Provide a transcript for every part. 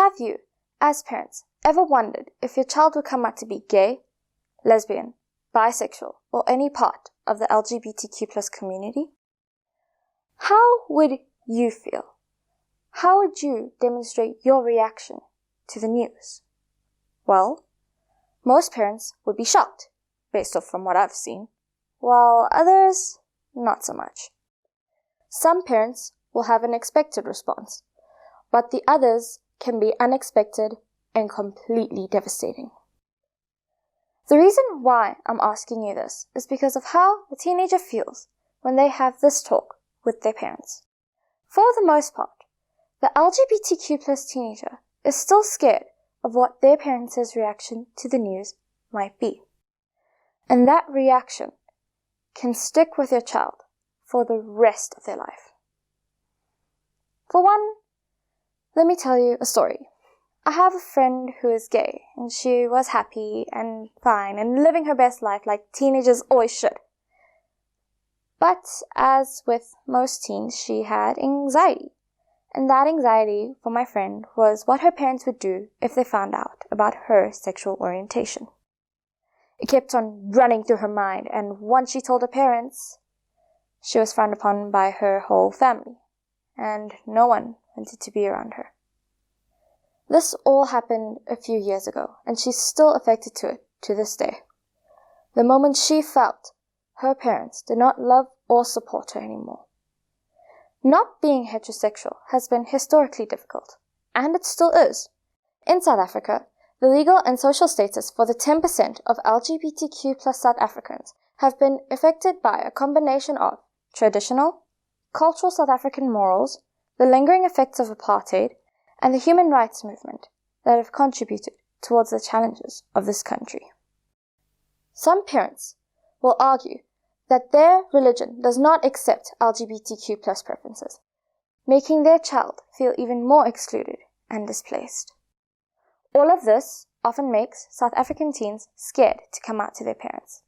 have you, as parents, ever wondered if your child would come out to be gay, lesbian, bisexual, or any part of the LGBTQ+ community? How would you feel? How would you demonstrate your reaction to the news? Well, most parents would be shocked, based off from what I've seen, while others, not so much. Some parents will have an expected response, but the others can be unexpected and completely devastating. The reason why I'm asking you this is because of how a teenager feels when they have this talk with their parents. For the most part, the LGBTQ+ teenager is still scared of what their parents' reaction to the news might be. And that reaction can stick with your child for the rest of their life. For one, let me tell you a story. I have a friend who is gay, and she was happy and fine and living her best life like teenagers always should. But as with most teens, she had anxiety. And that anxiety for my friend was what her parents would do if they found out about her sexual orientation. It kept on running through her mind, and once she told her parents, she was frowned upon by her whole family, and no one wanted to be around her. This all happened a few years ago, and she's still affected to it to this day. The moment she felt her parents did not love or support her anymore. Not being heterosexual has been historically difficult, and it still is. In South Africa, the legal and social status for the 10% of LGBTQ+ South Africans have been affected by a combination of traditional, cultural South African morals, the lingering effects of apartheid, and the human rights movement that have contributed towards the challenges of this country. Some parents will argue that their religion does not accept LGBTQ+ preferences, making their child feel even more excluded and displaced. All of this often makes South African teens scared to come out to their parents.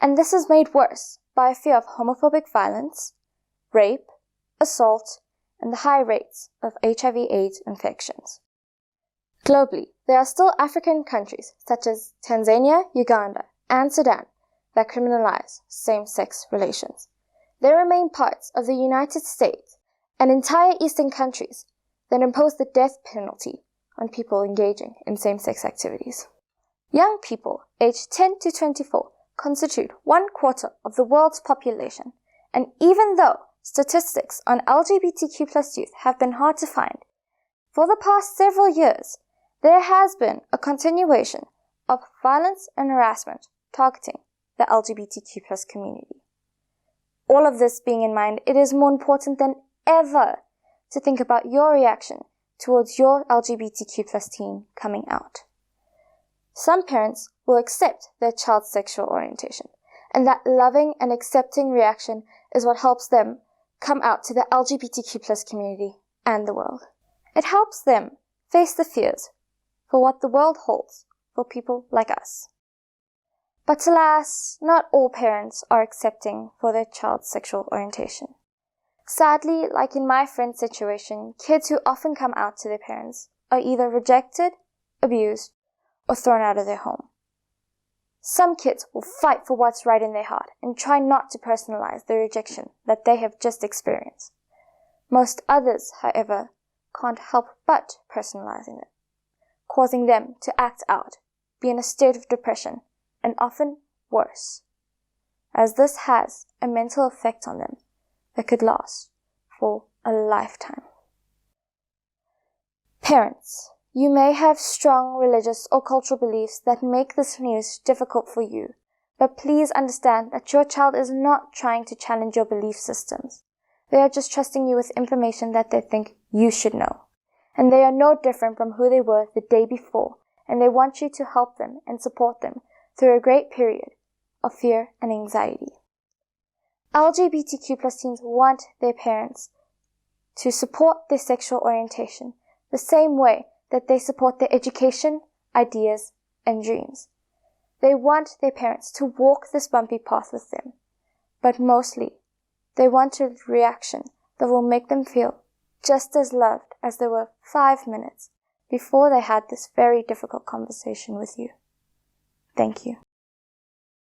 And this is made worse by a fear of homophobic violence, rape, assault, and the high rates of HIV/AIDS infections. Globally, there are still African countries such as Tanzania, Uganda, and Sudan that criminalize same-sex relations. There remain parts of the United States and entire Eastern countries that impose the death penalty on people engaging in same-sex activities. Young people aged 10 to 24 constitute 1/4 of the world's population, and even though statistics on LGBTQ+ youth have been hard to find, for the past several years, there has been a continuation of violence and harassment targeting the LGBTQ+ community. All of this being in mind, it is more important than ever to think about your reaction towards your LGBTQ+ teen coming out. Some parents will accept their child's sexual orientation, and that loving and accepting reaction is what helps them come out to the LGBTQ+ community and the world. It helps them face the fears for what the world holds for people like us. But alas, not all parents are accepting for their child's sexual orientation. Sadly, like in my friend's situation, kids who often come out to their parents are either rejected, abused, or thrown out of their home. Some kids will fight for what's right in their heart and try not to personalize the rejection that they have just experienced. Most others, however, can't help but personalizing it, causing them to act out, be in a state of depression, and often worse, as this has a mental effect on them that could last for a lifetime. Parents, you may have strong religious or cultural beliefs that make this news difficult for you, but please understand that your child is not trying to challenge your belief systems. They are just trusting you with information that they think you should know. And they are no different from who they were the day before, and they want you to help them and support them through a great period of fear and anxiety. LGBTQ+ teens want their parents to support their sexual orientation the same way that they support their education, ideas, and dreams. They want their parents to walk this bumpy path with them, but mostly, they want a reaction that will make them feel just as loved as they were 5 minutes before they had this very difficult conversation with you. Thank you.